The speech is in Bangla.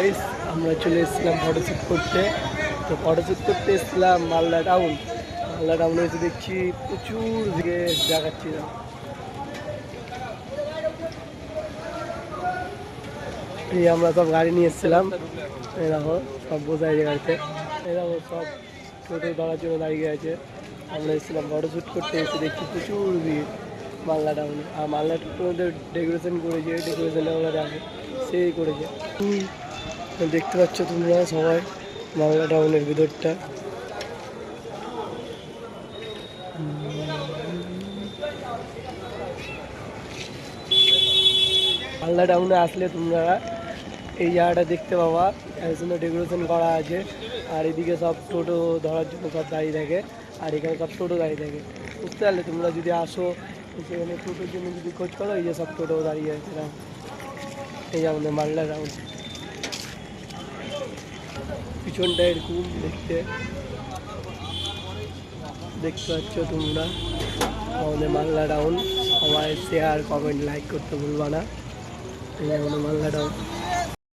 গাইস, আমরা চলে এসেছিলাম ফটোশ্যুট করতে। তো ফটোশ্যুট করতে এসেছিলাম মালদা টাউন। মালদা টাউনে এসে দেখছি প্রচুর দিকে দেখাচ্ছিলাম। এই আমরা সব গাড়ি নিয়ে এসেছিলাম, এই দেখো সব বোঝাই যে গাড়িতে। এই দেখো সব টোটো ধরার জন্য দাঁড়িয়ে আছে। আমরা এসেছিলাম ফটোশ্যুট করতে, এসে দেখছি প্রচুর ভিড় মালদা টাউনে। আর মালদা টাউনে ডেকোরেশন করেছে, ডেকোরেশনটা ওরা দেখে সেই করেছে। দেখতে পাচ্ছ তোমরা সবাই মালদা টাউনের ভিতরটা। মালদা টাউনে আসলে তোমরা এই জায়গাটা দেখতে পাবা, এর জন্য ডেকোরেশন করা আছে। আর এদিকে সব টোটো ধরার জন্য সব দাঁড়িয়ে থাকে, আর এখানে সব টোটো দাঁড়িয়ে থাকে। বুঝতে পারলে তোমরা যদি আসো সেখানে টোটোর জন্য যদি খোঁজ করো, এই যে সব টোটো দাঁড়িয়ে আছে। এই যে আমাদের মালদা টাউন, পিছনটা এরকম দেখতে পাচ্ছ তোমরা আমাদের মালদা টাউন। সবাই শেয়ার কমেন্ট লাইক করতে ভুলবা না। এই যে আমাদের মালদা টাউন।